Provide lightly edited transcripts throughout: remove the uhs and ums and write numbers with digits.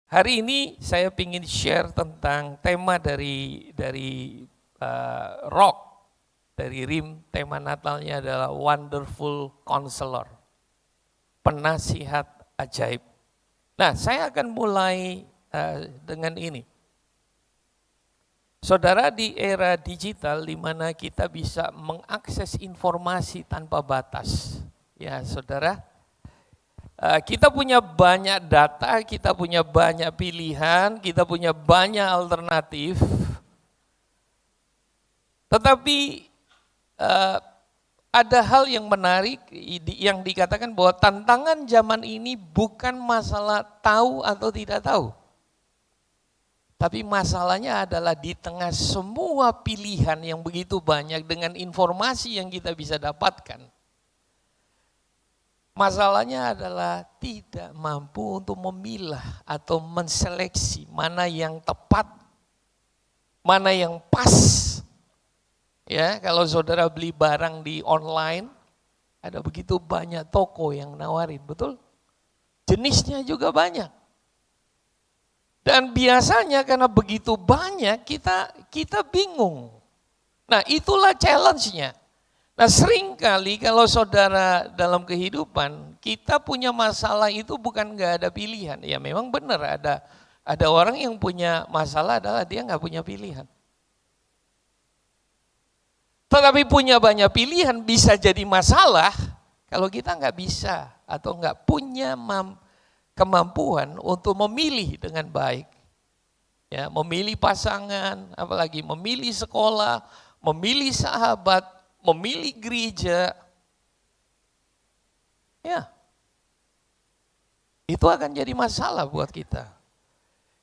Hari ini saya ingin share tentang tema dari Rock, dari RIM. Tema Natalnya adalah Wonderful Counselor, penasihat ajaib. Nah, saya akan mulai dengan ini. Saudara, di era digital di mana kita bisa mengakses informasi tanpa batas. Ya, saudara, kita punya banyak data, kita punya banyak pilihan, kita punya banyak alternatif. Tetapi ada hal yang menarik yang dikatakan bahwa tantangan zaman ini bukan masalah tahu atau tidak tahu. Tapi masalahnya adalah di tengah semua pilihan yang begitu banyak dengan informasi yang kita bisa dapatkan. Masalahnya adalah tidak mampu untuk memilah atau menseleksi mana yang tepat, mana yang pas. Ya, kalau saudara beli barang di online, ada begitu banyak toko yang nawarin, betul? Jenisnya juga banyak. Dan biasanya karena begitu banyak kita bingung. Nah, itulah challenge-nya. Nah, seringkali kalau saudara dalam kehidupan, kita punya masalah itu bukan nggak ada pilihan. Ya memang benar ada orang yang punya masalah adalah dia nggak punya pilihan. Tetapi punya banyak pilihan bisa jadi masalah kalau kita nggak bisa atau nggak punya kemampuan untuk memilih dengan baik. Ya, memilih pasangan, apalagi memilih sekolah, memilih sahabat, memilih gereja. Ya. Itu akan jadi masalah buat kita.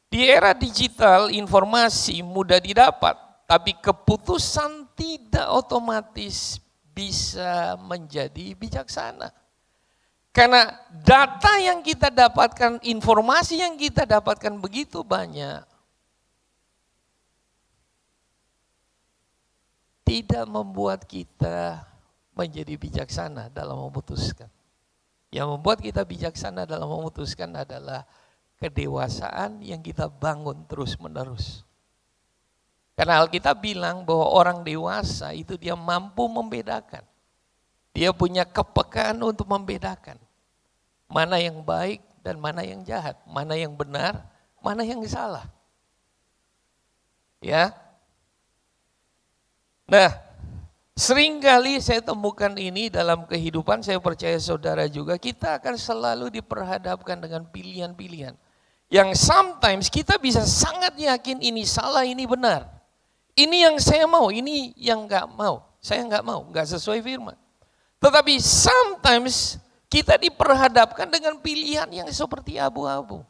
Di era digital, informasi mudah didapat, tapi keputusan tidak otomatis bisa menjadi bijaksana. Karena data yang kita dapatkan, informasi yang kita dapatkan begitu banyak, tidak membuat kita menjadi bijaksana dalam memutuskan. Yang membuat kita bijaksana dalam memutuskan adalah kedewasaan yang kita bangun terus-menerus. Karena Alkitab bilang bahwa orang dewasa itu dia mampu membedakan. Dia punya kepekaan untuk membedakan. Mana yang baik dan mana yang jahat, mana yang benar, mana yang salah. Ya. Nah, seringkali saya temukan ini dalam kehidupan, saya percaya saudara juga, kita akan selalu diperhadapkan dengan pilihan-pilihan. Yang sometimes kita bisa sangat yakin ini salah, ini benar. Ini yang saya mau, ini yang enggak mau. Saya enggak mau, enggak sesuai firman. Tetapi sometimes kita diperhadapkan dengan pilihan yang seperti abu-abu.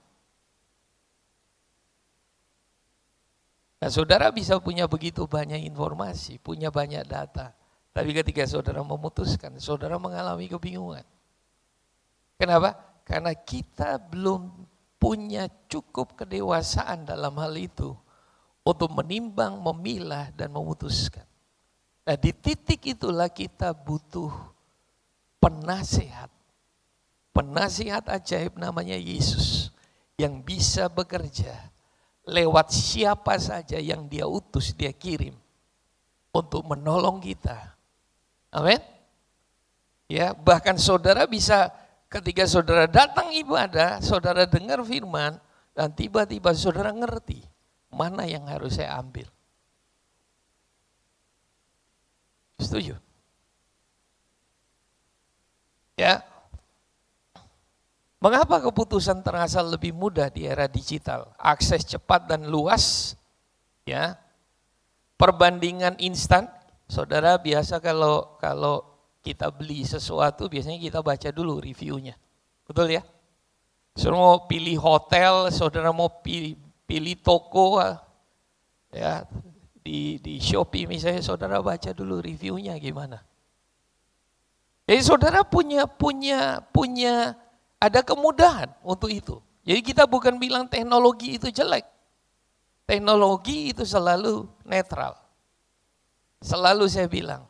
Nah, saudara bisa punya begitu banyak informasi, punya banyak data. Tapi ketika saudara memutuskan, saudara mengalami kebingungan. Kenapa? Karena kita belum punya cukup kedewasaan dalam hal itu untuk menimbang, memilah, dan memutuskan. Nah, di titik itulah kita butuh penasihat. Penasihat ajaib namanya Yesus yang bisa bekerja lewat siapa saja yang dia utus, dia kirim untuk menolong kita. Amin. Ya, bahkan saudara bisa ketika saudara datang ibadah, saudara dengar firman dan tiba-tiba saudara ngerti mana yang harus saya ambil. Setuju? Ya. Mengapa keputusan terasa lebih mudah di era digital? Akses cepat dan luas, ya. Perbandingan instan. Saudara biasa kalau kita beli sesuatu biasanya kita baca dulu reviewnya. Betul ya? Saudara mau pilih hotel, saudara mau pilih toko, ya di Shopee misalnya, saudara baca dulu reviewnya gimana. Jadi saudara punya ada kemudahan untuk itu. Jadi kita bukan bilang teknologi itu jelek. Teknologi itu selalu netral. Selalu saya bilang,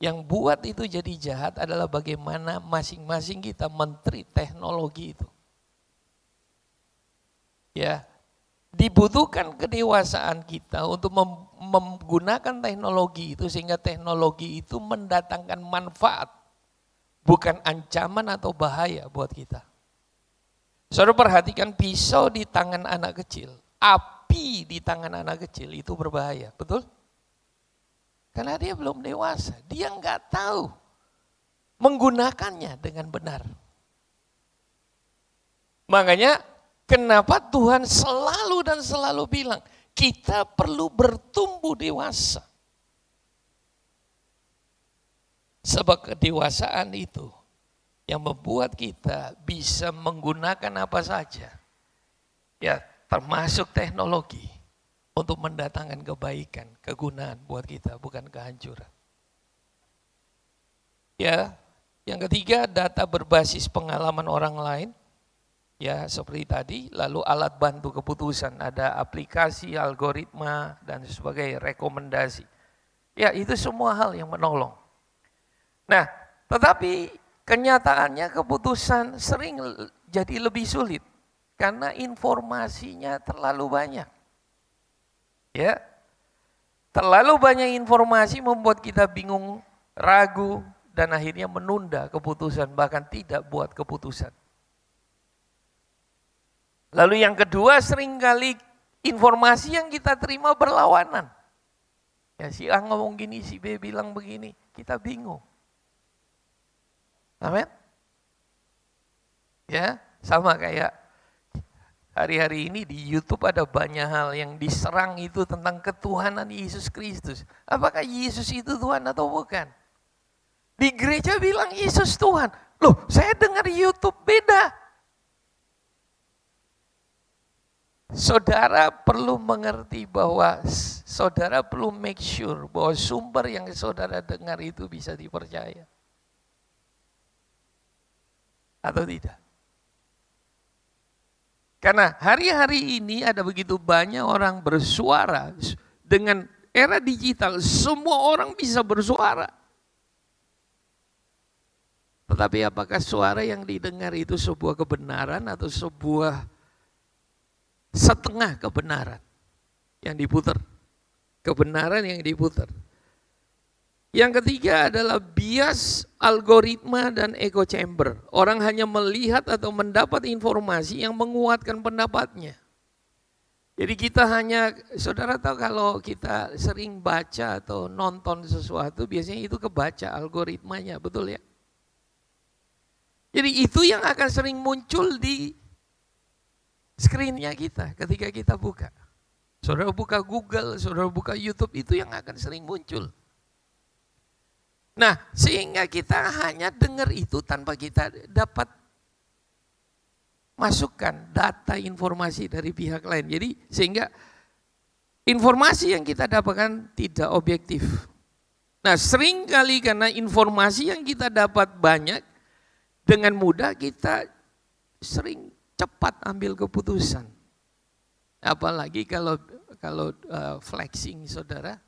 yang buat itu jadi jahat adalah bagaimana masing-masing kita menteri teknologi itu. Ya, dibutuhkan kedewasaan kita untuk menggunakan teknologi itu sehingga teknologi itu mendatangkan manfaat, bukan ancaman atau bahaya buat kita. Saudara perhatikan pisau di tangan anak kecil, api di tangan anak kecil itu berbahaya, betul? Karena dia belum dewasa, dia nggak tahu menggunakannya dengan benar. Makanya kenapa Tuhan selalu dan selalu bilang, kita perlu bertumbuh dewasa. Sebab kedewasaan itu yang membuat kita bisa menggunakan apa saja. Ya, termasuk teknologi untuk mendatangkan kebaikan, kegunaan buat kita, bukan kehancuran. Ya, yang ketiga, data berbasis pengalaman orang lain. Ya, seperti tadi, lalu alat bantu keputusan, ada aplikasi, algoritma, dan sebagai rekomendasi. Ya, itu semua hal yang menolong. Nah, tetapi kenyataannya keputusan sering jadi lebih sulit, karena informasinya terlalu banyak. Ya, terlalu banyak informasi membuat kita bingung, ragu, dan akhirnya menunda keputusan, bahkan tidak buat keputusan. Lalu yang kedua, seringkali informasi yang kita terima berlawanan. Ya, si A ngomong gini, si B bilang begini, kita bingung. Amin? Ya, sama kayak hari-hari ini di YouTube ada banyak hal yang diserang itu tentang ketuhanan Yesus Kristus. Apakah Yesus itu Tuhan atau bukan? Di gereja bilang Yesus Tuhan. Loh, saya dengar YouTube beda. Saudara perlu mengerti bahwa saudara perlu make sure bahwa sumber yang saudara dengar itu bisa dipercaya. Atau tidak? Karena hari-hari ini ada begitu banyak orang bersuara. Dengan era digital, semua orang bisa bersuara. Tetapi apakah suara yang didengar itu sebuah kebenaran atau sebuah setengah kebenaran yang diputar? Kebenaran yang diputar. Yang ketiga adalah bias algoritma dan echo chamber. Orang hanya melihat atau mendapat informasi yang menguatkan pendapatnya. Jadi kita hanya, saudara tahu kalau kita sering baca atau nonton sesuatu, biasanya itu kebaca algoritmanya, betul ya? Jadi itu yang akan sering muncul di screen-nya kita ketika kita buka. Saudara buka Google, saudara buka YouTube, itu yang akan sering muncul. Nah, sehingga kita hanya dengar itu tanpa kita dapat masukkan data informasi dari pihak lain. Jadi sehingga informasi yang kita dapatkan tidak objektif. Nah, seringkali karena informasi yang kita dapat banyak, dengan mudah kita sering cepat ambil keputusan. Apalagi kalau flexing saudara,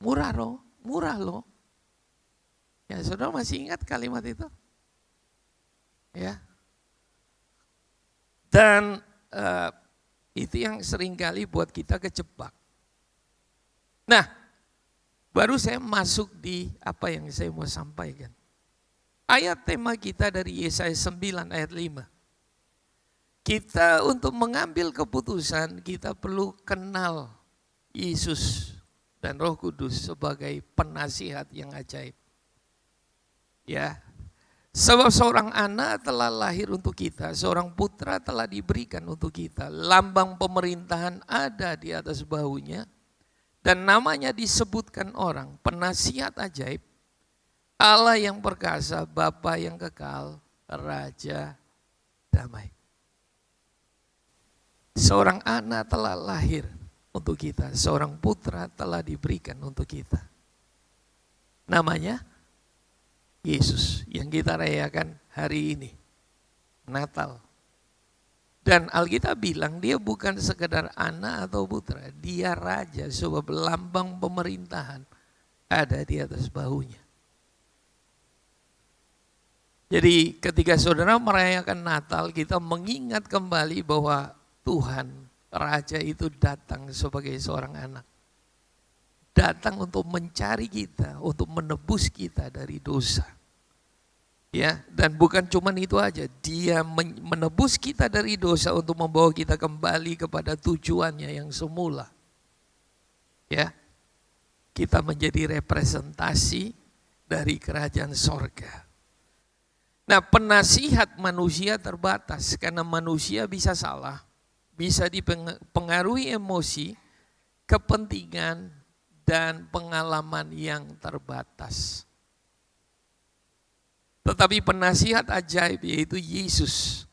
murah loh. Ya, saudara masih ingat kalimat itu? Ya. Dan itu yang seringkali buat kita kejebak. Nah, baru saya masuk di apa yang saya mau sampaikan. Ayat tema kita dari Yesaya 9 ayat 5. Kita untuk mengambil keputusan, kita perlu kenal Yesus dan Roh Kudus sebagai penasihat yang ajaib. Ya, sebab seorang anak telah lahir untuk kita, seorang putra telah diberikan untuk kita. Lambang pemerintahan ada di atas bahunya, dan namanya disebutkan orang, penasihat ajaib, Allah yang perkasa, Bapa yang kekal, Raja damai. Seorang anak telah lahir untuk kita, seorang putra telah diberikan untuk kita. Namanya Yesus yang kita rayakan hari ini, Natal. Dan Alkitab bilang dia bukan sekedar anak atau putra, dia raja, sebab lambang pemerintahan ada di atas bahunya. Jadi ketika saudara merayakan Natal, kita mengingat kembali bahwa Tuhan, Raja itu datang sebagai seorang anak. Datang untuk mencari kita, untuk menebus kita dari dosa. Ya, dan bukan cuma itu aja, dia menebus kita dari dosa untuk membawa kita kembali kepada tujuannya yang semula. Ya, kita menjadi representasi dari kerajaan sorga. Nah, penasihat manusia terbatas karena manusia bisa salah, bisa dipengaruhi emosi, kepentingan, dan pengalaman yang terbatas. Tetapi penasihat ajaib yaitu Yesus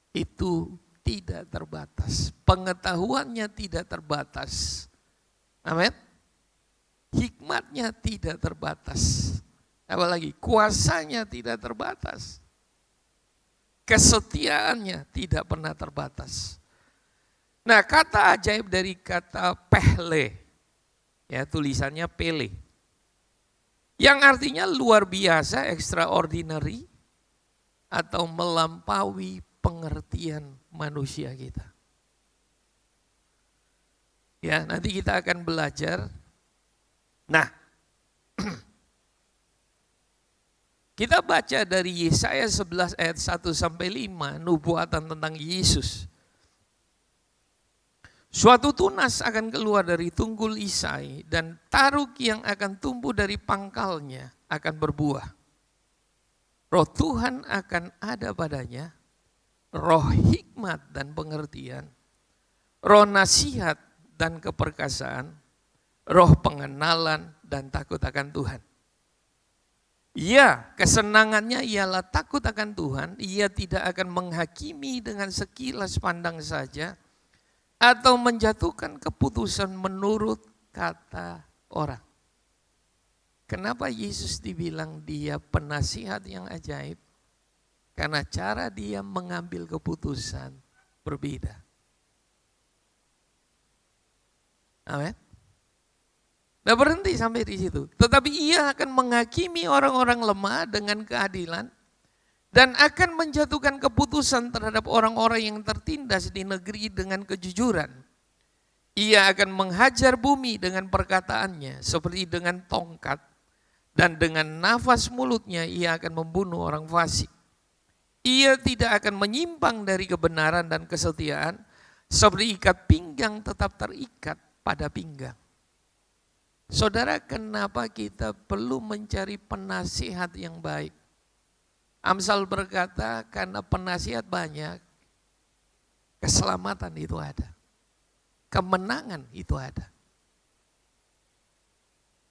itu tidak terbatas. Pengetahuannya tidak terbatas. Amin. Hikmatnya tidak terbatas. Apalagi kuasanya tidak terbatas. Kesetiaannya tidak pernah terbatas. Nah, kata ajaib dari kata pehle, ya tulisannya pele, yang artinya luar biasa, extraordinary, atau melampaui pengertian manusia kita. Ya, nanti kita akan belajar. Nah, kita baca dari Yesaya 11 ayat 1 sampai 5, nubuatan tentang Yesus. Suatu tunas akan keluar dari tunggul Isai dan taruk yang akan tumbuh dari pangkalnya akan berbuah. Roh Tuhan akan ada padanya, roh hikmat dan pengertian, roh nasihat dan keperkasaan, roh pengenalan dan takut akan Tuhan. Ya, kesenangannya ialah takut akan Tuhan, ia tidak akan menghakimi dengan sekilas pandang saja, atau menjatuhkan keputusan menurut kata orang. Kenapa Yesus dibilang dia penasihat yang ajaib? Karena cara dia mengambil keputusan berbeda. Amin. Nah, berhenti sampai di situ. Tetapi ia akan menghakimi orang-orang lemah dengan keadilan dan akan menjatuhkan keputusan terhadap orang-orang yang tertindas di negeri dengan kejujuran. Ia akan menghajar bumi dengan perkataannya seperti dengan tongkat, dan dengan nafas mulutnya ia akan membunuh orang fasik. Ia tidak akan menyimpang dari kebenaran dan kesetiaan, seperti ikat pinggang tetap terikat pada pinggang. Saudara, kenapa kita perlu mencari penasihat yang baik? Amsal berkata, karena penasihat banyak, keselamatan itu ada. Kemenangan itu ada.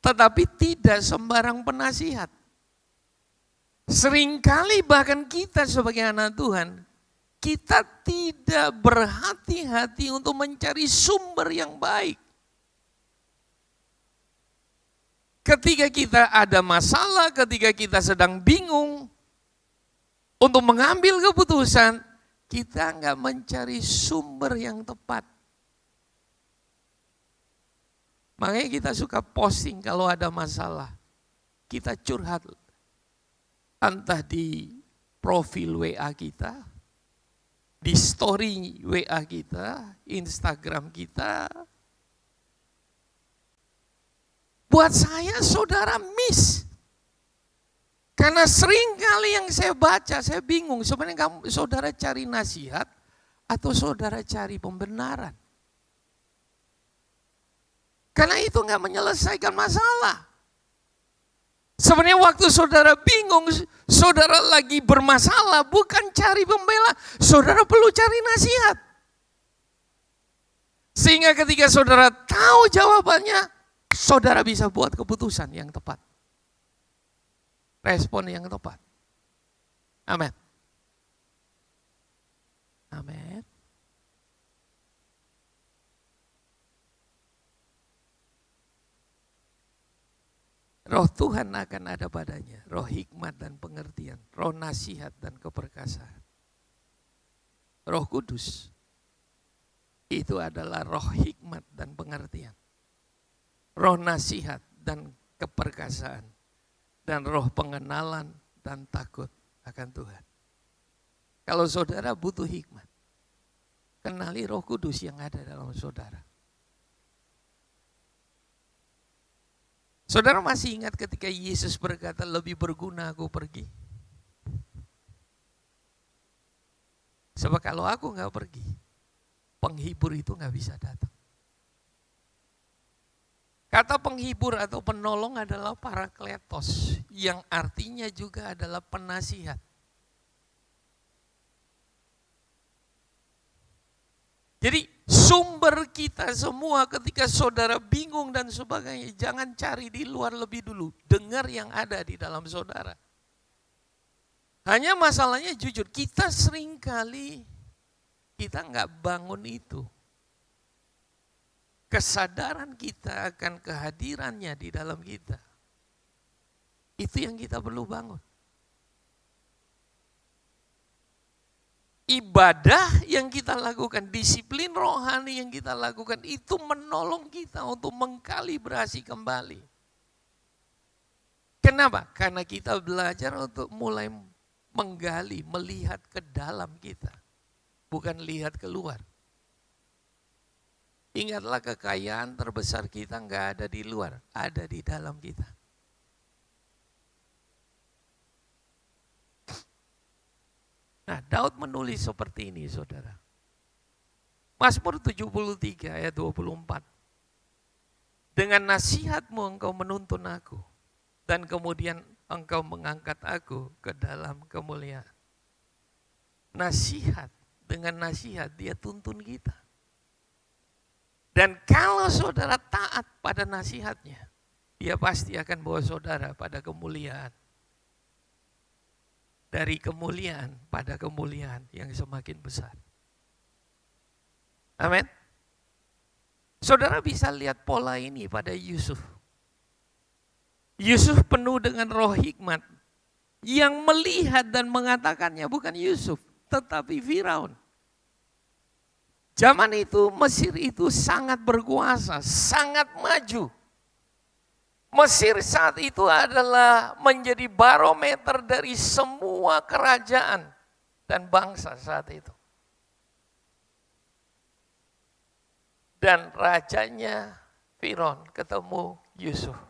Tetapi tidak sembarang penasihat. Seringkali bahkan kita sebagai anak Tuhan, kita tidak berhati-hati untuk mencari sumber yang baik. Ketika kita ada masalah, ketika kita sedang bingung untuk mengambil keputusan, kita enggak mencari sumber yang tepat. Makanya kita suka posting kalau ada masalah. Kita curhat. Entah di profil WA kita, di story WA kita, Instagram kita. Buat saya saudara miss. Karena sering kali yang saya baca, saya bingung. Sebenarnya saudara cari nasihat atau saudara cari pembenaran. Karena itu nggak menyelesaikan masalah. Sebenarnya waktu saudara bingung, saudara lagi bermasalah, bukan cari pembela, saudara perlu cari nasihat. Sehingga ketika saudara tahu jawabannya, saudara bisa buat keputusan yang tepat. Respon yang tepat. Amin. Amin. Roh Tuhan akan ada padanya, roh hikmat dan pengertian, roh nasihat dan keperkasaan. Roh Kudus itu adalah roh hikmat dan pengertian, roh nasihat dan keperkasaan, dan roh pengenalan dan takut akan Tuhan. Kalau saudara butuh hikmat, kenali Roh Kudus yang ada dalam saudara. Saudara masih ingat ketika Yesus berkata, lebih berguna aku pergi. Sebab kalau aku nggak pergi, penghibur itu nggak bisa datang. Kata penghibur atau penolong adalah parakletos, yang artinya juga adalah penasihat. Jadi sumber kita semua ketika saudara bingung dan sebagainya, jangan cari di luar lebih dulu. Dengar yang ada di dalam saudara. Hanya masalahnya jujur, kita seringkali kita nggak bangun itu. Kesadaran kita akan kehadirannya di dalam kita. Itu yang kita perlu bangun. Ibadah yang kita lakukan, disiplin rohani yang kita lakukan, itu menolong kita untuk mengkalibrasi kembali. Kenapa? Karena kita belajar untuk mulai menggali, melihat ke dalam kita. Bukan lihat keluar. Ingatlah kekayaan terbesar kita nggak ada di luar, ada di dalam kita. Nah, Daud menulis seperti ini, saudara. Mazmur 73 ayat 24. Dengan nasihatmu engkau menuntun aku, dan kemudian engkau mengangkat aku ke dalam kemuliaan. Nasihat, dengan nasihat dia tuntun kita. Dan kalau saudara taat pada nasihatnya, dia pasti akan bawa saudara pada kemuliaan. Dari kemuliaan pada kemuliaan yang semakin besar. Amin. Saudara bisa lihat pola ini pada Yusuf. Yusuf penuh dengan roh hikmat. Yang melihat dan mengatakannya bukan Yusuf, tetapi Firaun. Zaman itu Mesir itu sangat berkuasa, sangat maju. Mesir saat itu adalah menjadi barometer dari semua kerajaan dan bangsa saat itu. Dan rajanya Firaun ketemu Yusuf.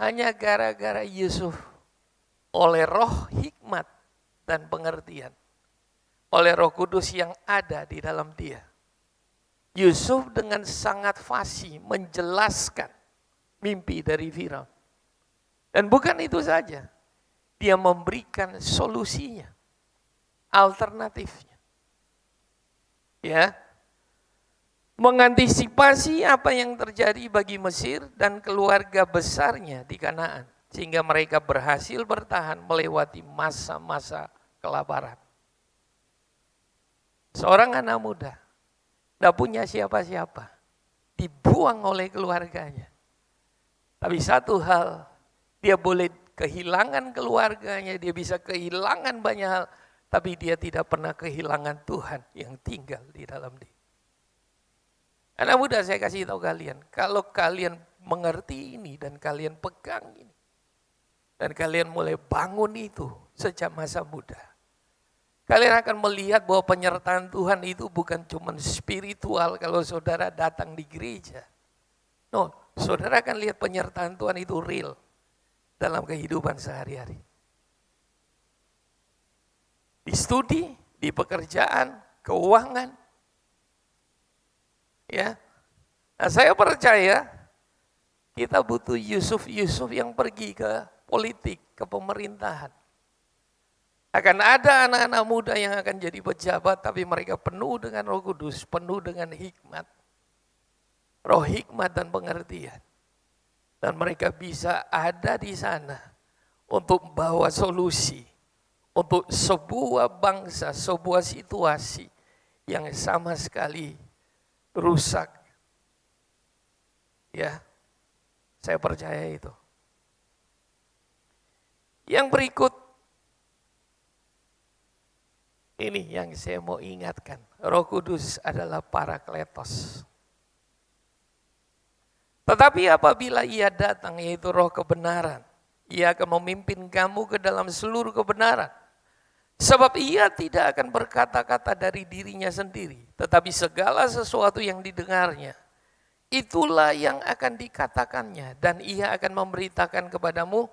Hanya gara-gara Yusuf oleh roh hikmat dan pengertian. Oleh Roh Kudus yang ada di dalam dia. Yusuf dengan sangat fasih menjelaskan mimpi dari Firaun. Dan bukan itu saja. Dia memberikan solusinya. Alternatifnya. Ya. Mengantisipasi apa yang terjadi bagi Mesir dan keluarga besarnya di Kanaan. Sehingga mereka berhasil bertahan melewati masa-masa kelaparan. Seorang anak muda. Tidak punya siapa-siapa. Dibuang oleh keluarganya. Tapi satu hal, dia boleh kehilangan keluarganya, dia bisa kehilangan banyak hal, tapi dia tidak pernah kehilangan Tuhan yang tinggal di dalam dia. Anak muda, saya kasih tahu kalian, kalau kalian mengerti ini dan kalian pegang ini, dan kalian mulai bangun itu sejak masa muda, kalian akan melihat bahwa penyertaan Tuhan itu bukan cuma spiritual kalau saudara datang di gereja. No, saudara akan lihat penyertaan Tuhan itu real dalam kehidupan sehari-hari. Di studi, di pekerjaan, keuangan. Ya. Nah, saya percaya kita butuh Yusuf-Yusuf yang pergi ke politik, ke pemerintahan. Akan ada anak-anak muda yang akan jadi pejabat, tapi mereka penuh dengan Roh Kudus, penuh dengan hikmat. Roh hikmat dan pengertian. Dan mereka bisa ada di sana untuk membawa solusi. Untuk sebuah bangsa, sebuah situasi yang sama sekali rusak. Ya, saya percaya itu. Yang berikut, ini yang saya mau ingatkan. Roh Kudus adalah parakletos. Tetapi apabila ia datang, yaitu roh kebenaran, ia akan memimpin kamu ke dalam seluruh kebenaran. Sebab ia tidak akan berkata-kata dari dirinya sendiri, tetapi segala sesuatu yang didengarnya, itulah yang akan dikatakannya, dan ia akan memberitakan kepadamu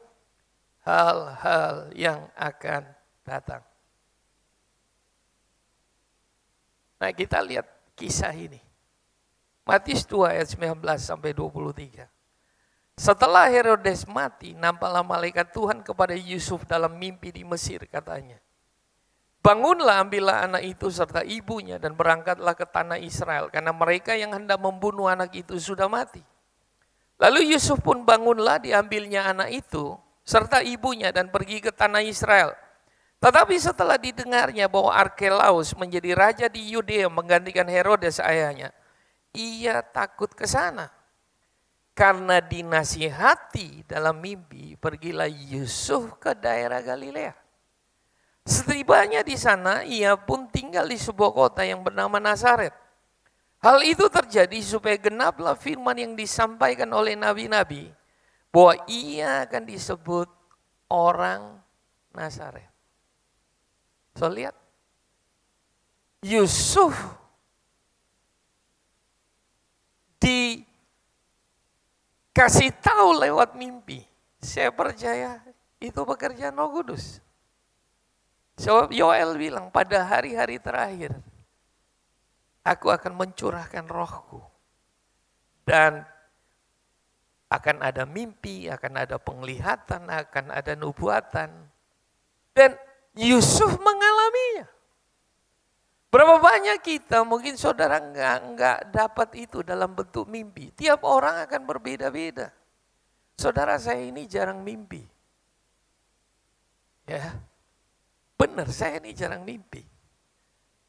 hal-hal yang akan datang. Nah, kita lihat kisah ini. Matius 2 ayat 19 sampai 23. Setelah Herodes mati, nampaklah malaikat Tuhan kepada Yusuf dalam mimpi di Mesir, katanya, bangunlah, ambillah anak itu serta ibunya dan berangkatlah ke tanah Israel, karena mereka yang hendak membunuh anak itu sudah mati. Lalu Yusuf pun bangunlah, diambilnya anak itu serta ibunya dan pergi ke tanah Israel. Tetapi setelah didengarnya bahwa Arkelaus menjadi raja di Yudea menggantikan Herodes ayahnya, ia takut ke sana. Karena dinasihati dalam mimpi, pergilah Yusuf ke daerah Galilea. Setibanya di sana, ia pun tinggal di sebuah kota yang bernama Nazaret. Hal itu terjadi supaya genaplah firman yang disampaikan oleh nabi-nabi, bahwa ia akan disebut orang Nazaret. So, lihat, Yusuf dikasih tahu lewat mimpi. Saya percaya itu pekerjaan Roh Kudus. Sebab Yoel bilang, pada hari-hari terakhir, aku akan mencurahkan rohku. Dan akan ada mimpi, akan ada penglihatan, akan ada nubuatan. Dan Yusuf mengalaminya. Berapa banyak kita, mungkin saudara enggak dapat itu dalam bentuk mimpi. Tiap orang akan berbeda-beda. Saudara, saya ini jarang mimpi. Ya, benar, saya ini jarang mimpi.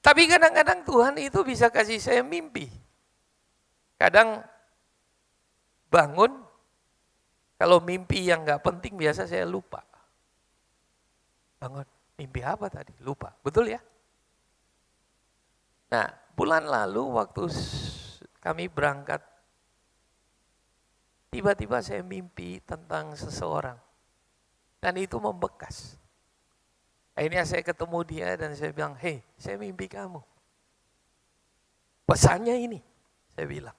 Tapi kadang-kadang Tuhan itu bisa kasih saya mimpi. Kadang bangun, kalau mimpi yang enggak penting biasa saya lupa. Bangun, mimpi apa tadi? Lupa, betul ya? Nah, bulan lalu waktu kami berangkat, tiba-tiba saya mimpi tentang seseorang. Dan itu membekas. Akhirnya saya ketemu dia dan saya bilang, hei, saya mimpi kamu. Pesannya ini, saya bilang.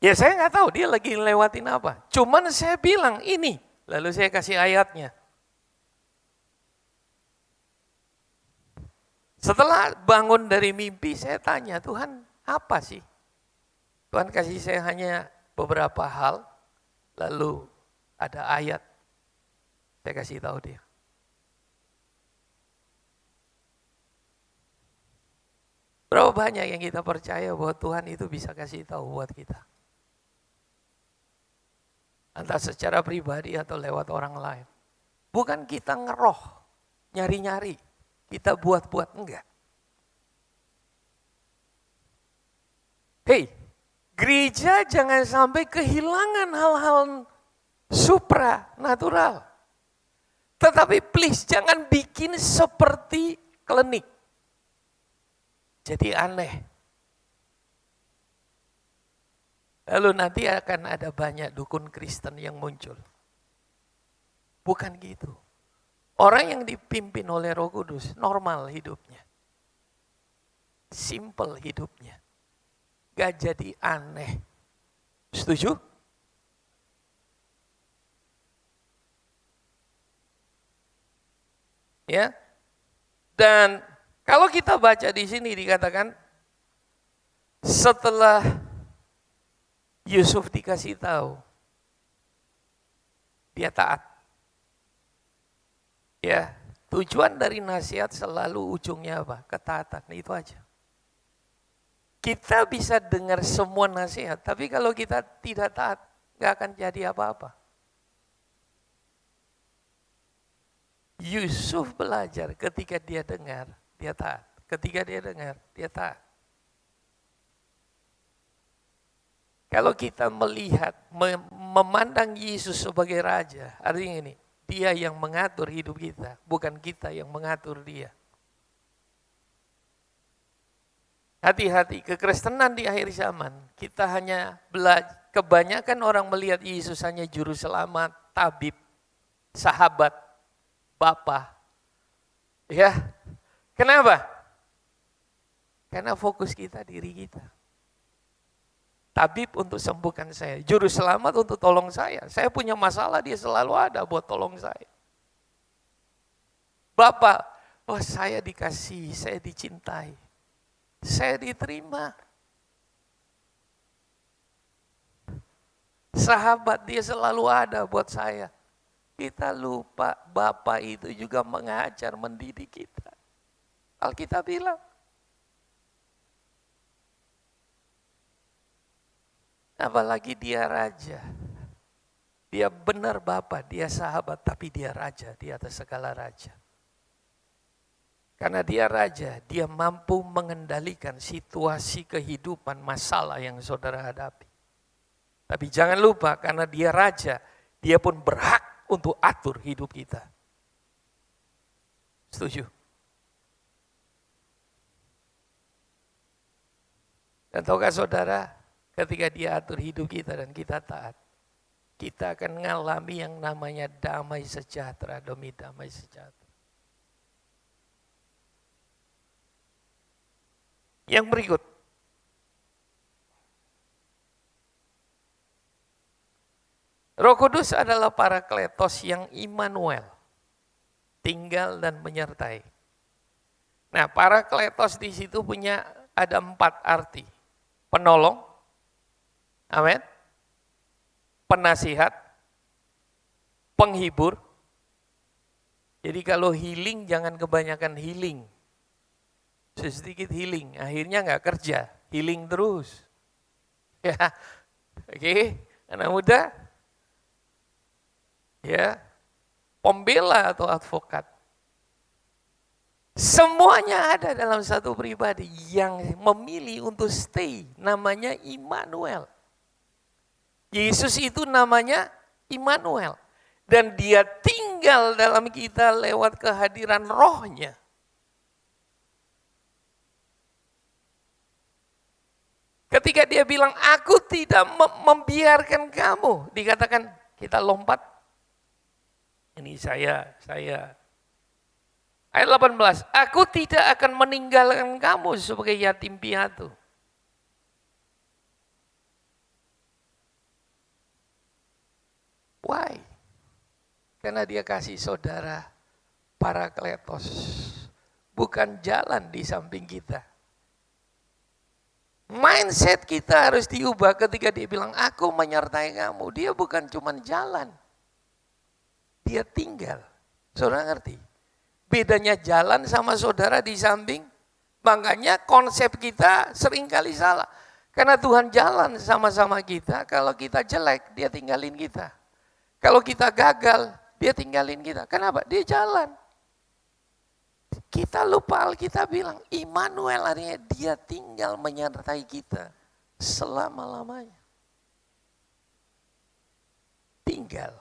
Ya saya nggak tahu dia lagi lewatin apa. Cuman saya bilang ini. Lalu saya kasih ayatnya. Setelah bangun dari mimpi, saya tanya, Tuhan apa sih? Tuhan kasih saya hanya beberapa hal, lalu ada ayat. Saya kasih tahu dia. Berapa banyak yang kita percaya bahwa Tuhan itu bisa kasih tahu buat kita. Entah secara pribadi atau lewat orang lain. Bukan kita ngeroh, nyari-nyari, kita buat-buat, enggak. Hei, gereja jangan sampai kehilangan hal-hal supranatural. Tetapi please jangan bikin seperti klinik. Jadi aneh. Lalu nanti akan ada banyak dukun Kristen yang muncul. Bukan gitu. Orang yang dipimpin oleh Roh Kudus, normal hidupnya. Simple hidupnya. Gak jadi aneh. Setuju? Ya. Dan kalau kita baca di sini dikatakan, setelah Yusuf dikasih tahu, dia taat. Ya, tujuan dari nasihat selalu ujungnya apa? Ketaatan, itu aja. Kita bisa dengar semua nasihat, tapi kalau kita tidak taat, nggak akan jadi apa-apa. Yusuf belajar ketika dia dengar, dia taat. Ketika dia dengar, dia taat. Kalau kita melihat, memandang Yesus sebagai Raja, artinya ini, dia yang mengatur hidup kita, bukan kita yang mengatur dia. Hati-hati, kekristenan di akhir zaman, kita hanya kebanyakan orang melihat Yesus hanya juru selamat, tabib, sahabat, bapa. Ya, kenapa? Karena fokus kita diri kita. Tabib untuk sembuhkan saya, juru selamat untuk tolong saya. Saya punya masalah, dia selalu ada buat tolong saya. Bapak, oh saya dikasih, saya dicintai, saya diterima. Sahabat, dia selalu ada buat saya. Kita lupa Bapak itu juga mengajar, mendidik kita. Alkitab bilang. Apalagi dia raja. Dia benar Bapa, dia sahabat, tapi dia raja di atas segala raja. Karena dia raja, dia mampu mengendalikan situasi kehidupan, masalah yang saudara hadapi. Tapi jangan lupa, karena dia raja, dia pun berhak untuk atur hidup kita. Setuju? Dan tahukah saudara, ketika dia atur hidup kita dan kita taat, kita akan mengalami yang namanya damai sejahtera demi damai sejahtera. Yang berikut. Roh Kudus adalah Parakletos yang Immanuel, tinggal dan menyertai. Nah, Parakletos di situ punya ada 4 arti. Penolong, amin, penasihat, penghibur. Jadi kalau healing jangan kebanyakan healing. Sedikit healing, akhirnya nggak kerja, healing terus. Ya, oke, anak muda, ya, pembela atau advokat. Semuanya ada dalam satu pribadi yang memilih untuk stay, namanya Immanuel. Yesus itu namanya Immanuel. Dan dia tinggal dalam kita lewat kehadiran rohnya. Ketika dia bilang, aku tidak membiarkan kamu. Dikatakan, kita lompat. Ini saya. Ayat 18, aku tidak akan meninggalkan kamu sebagai yatim piatu. Why? Karena dia kasih saudara Parakletos. Bukan jalan di samping kita. Mindset kita harus diubah ketika dia bilang, aku menyertai kamu. Dia bukan cuma jalan. Dia tinggal. Saudara ngerti? Bedanya jalan sama saudara di samping. Makanya konsep kita seringkali salah. Karena Tuhan jalan sama-sama kita. Kalau kita jelek, dia tinggalin kita. Kalau kita gagal, dia tinggalin kita. Kenapa? Dia jalan. Kita lupa Alkitab bilang, Immanuel artinya dia tinggal menyertai kita selama-lamanya. Tinggal.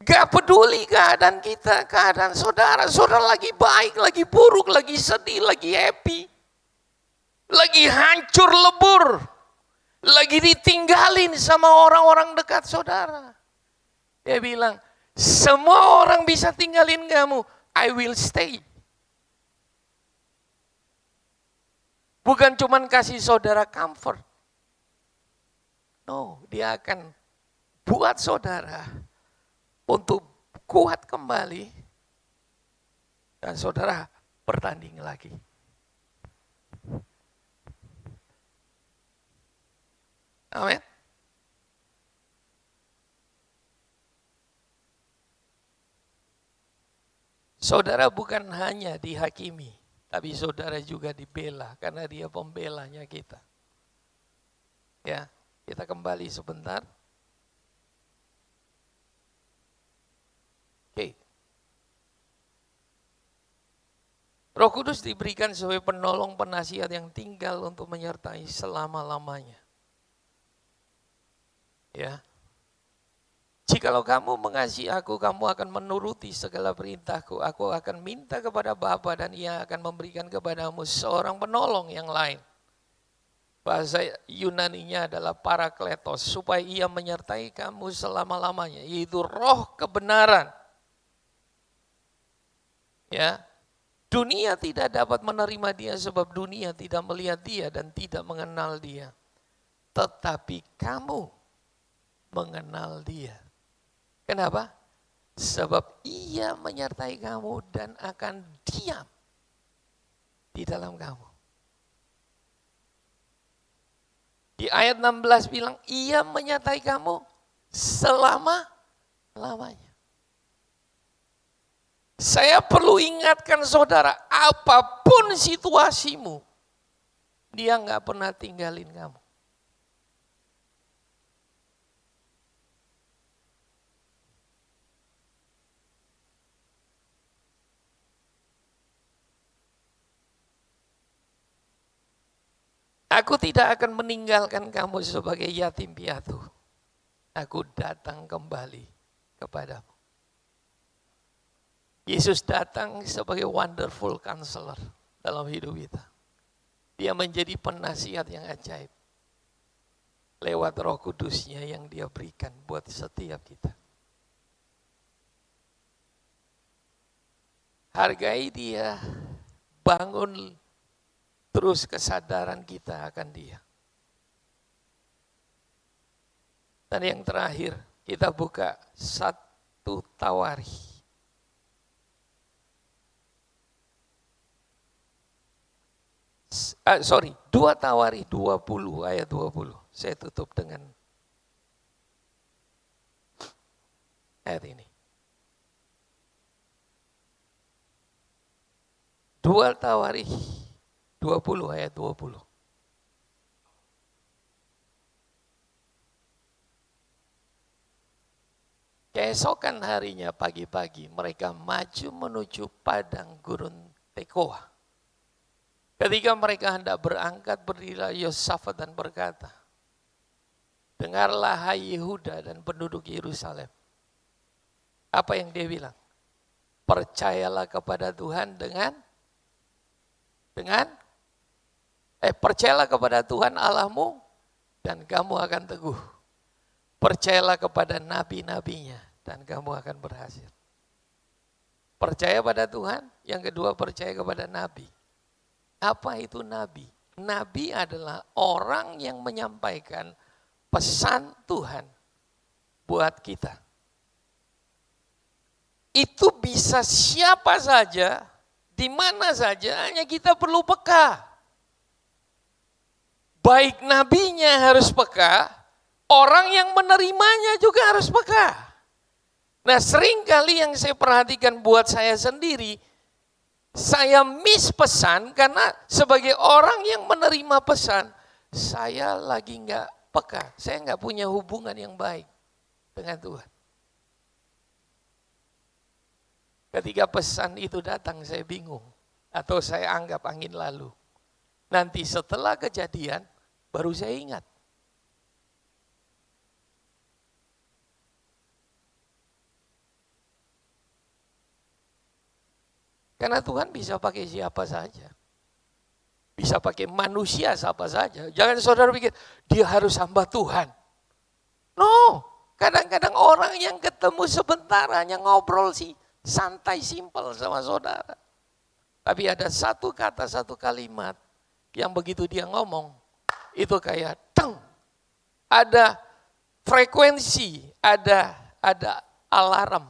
Gak peduli keadaan kita, keadaan saudara. Saudara lagi baik, lagi buruk, lagi sedih, lagi happy. Lagi hancur lebur. Lagi ditinggalin sama orang-orang dekat saudara. Dia bilang, semua orang bisa tinggalin kamu. I will stay. Bukan cuma kasih saudara comfort. No, dia akan buat saudara untuk kuat kembali. Dan saudara bertanding lagi. Amin. Saudara bukan hanya dihakimi, tapi saudara juga dibela karena dia pembelanya kita. Ya, kita kembali sebentar. Oke. Roh Kudus diberikan sebagai penolong penasihat yang tinggal untuk menyertai selama-lamanya. Ya. Jikalau kamu mengasihi aku, kamu akan menuruti segala perintahku. Aku akan minta kepada Bapa dan Ia akan memberikan kepadamu seorang penolong yang lain. Bahasa Yunaninya adalah parakletos, supaya Ia menyertai kamu selama-lamanya, yaitu roh kebenaran. Ya, dunia tidak dapat menerima Dia sebab dunia tidak melihat Dia dan tidak mengenal Dia. Tetapi kamu mengenal Dia. Kenapa? Sebab Ia menyertai kamu dan akan diam di dalam kamu. Di ayat 16 bilang, Ia menyertai kamu selama-lamanya. Saya perlu ingatkan saudara, apapun situasimu, Dia nggak pernah tinggalin kamu. Aku tidak akan meninggalkan kamu sebagai yatim piatu. Aku datang kembali kepadamu. Yesus datang sebagai wonderful counselor dalam hidup kita. Dia menjadi penasihat yang ajaib. Lewat Roh Kudusnya yang Dia berikan buat setiap kita. Hargai Dia, bangun terus kesadaran kita akan Dia. Dan yang terakhir, kita buka 1 Tawari. Sorry, 2 Tawari 20 ayat 20. Saya tutup dengan ayat ini. 2 Tawari 20 ayat 20. Keesokan harinya pagi-pagi mereka maju menuju padang gurun Tekoa. Ketika mereka hendak berangkat, berdirilah Yosafat dan berkata, dengarlah hai Yehuda dan penduduk Yerusalem. Apa yang dia bilang? Percayalah kepada Tuhan percayalah kepada Tuhan Allahmu dan kamu akan teguh. Percayalah kepada nabi-nabinya dan kamu akan berhasil. Percaya pada Tuhan, yang kedua percaya kepada nabi. Apa itu nabi? Nabi adalah orang yang menyampaikan pesan Tuhan buat kita. Itu bisa siapa saja, di mana saja, hanya kita perlu peka. Baik nabinya harus peka, orang yang menerimanya juga harus peka. Nah, seringkali yang saya perhatikan buat saya sendiri, saya miss pesan karena sebagai orang yang menerima pesan, saya lagi nggak peka, saya nggak punya hubungan yang baik dengan Tuhan. Ketika pesan itu datang, saya bingung atau saya anggap angin lalu. Nanti setelah kejadian, baru saya ingat. Karena Tuhan bisa pakai siapa saja. Bisa pakai manusia siapa saja. Jangan saudara pikir, dia harus hamba Tuhan. No, kadang-kadang orang yang ketemu sebentar hanya ngobrol sih, santai, simpel sama saudara. Tapi ada satu kata, satu kalimat, yang begitu dia ngomong, itu kayak teng. Ada frekuensi, ada alarm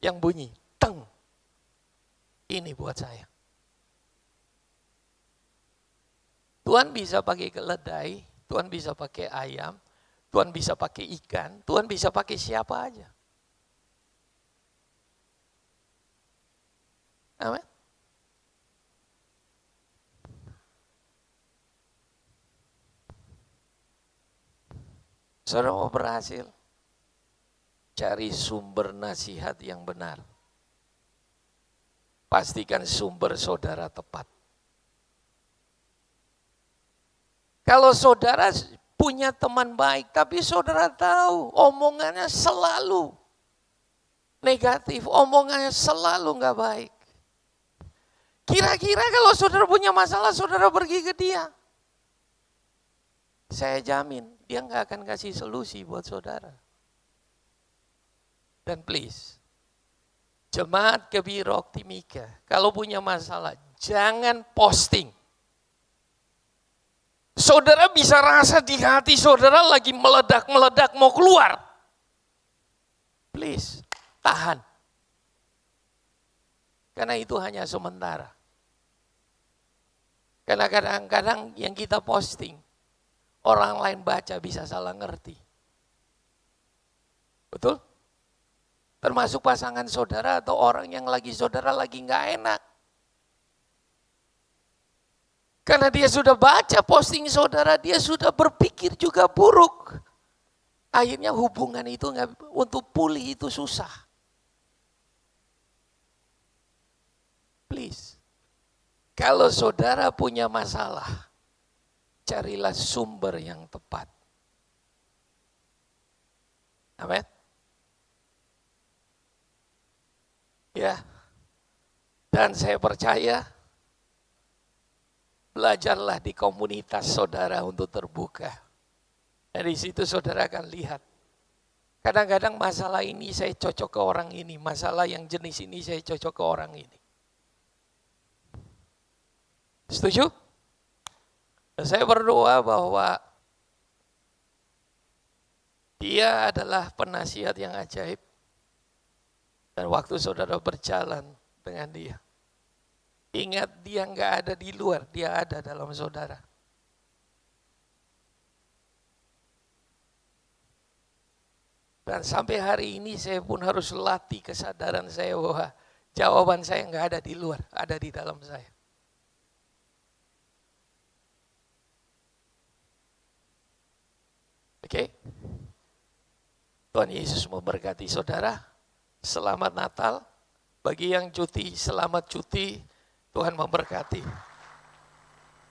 yang bunyi, teng. Ini buat saya. Tuhan bisa pakai keledai, Tuhan bisa pakai ayam, Tuhan bisa pakai ikan, Tuhan bisa pakai siapa aja. Amin. Saudara mau berhasil, cari sumber nasihat yang benar. Pastikan sumber saudara tepat. Kalau saudara punya teman baik, tapi saudara tahu omongannya selalu negatif, omongannya selalu nggak baik. Kira-kira kalau saudara punya masalah, saudara pergi ke dia. Saya jamin, dia nggak akan kasih solusi buat saudara. Dan please, Jemaat Kebirok Timika, kalau punya masalah, jangan posting. Saudara bisa rasa di hati saudara lagi meledak-meledak mau keluar. Please, tahan. Karena itu hanya sementara. Karena kadang-kadang yang kita posting, orang lain baca bisa salah ngerti. Betul? Termasuk pasangan saudara atau orang yang saudara lagi nggak enak. Karena dia sudah baca posting saudara, dia sudah berpikir juga buruk. Akhirnya hubungan itu untuk pulih itu susah. Please, kalau saudara punya masalah, carilah sumber yang tepat. Amin. Ya, dan saya percaya belajarlah di komunitas saudara untuk terbuka. Dari situ saudara akan lihat. Kadang-kadang masalah ini saya cocok ke orang ini, masalah yang jenis ini saya cocok ke orang ini. Setuju? Saya berdoa bahwa dia adalah penasihat yang ajaib. Dan waktu saudara berjalan dengan dia, ingat dia nggak ada di luar, dia ada dalam saudara. Dan sampai hari ini saya pun harus latih kesadaran saya bahwa jawaban saya nggak ada di luar, ada di dalam saya. Oke? Tuhan Yesus memberkati saudara. Selamat Natal. Bagi yang cuti, selamat cuti. Tuhan memberkati.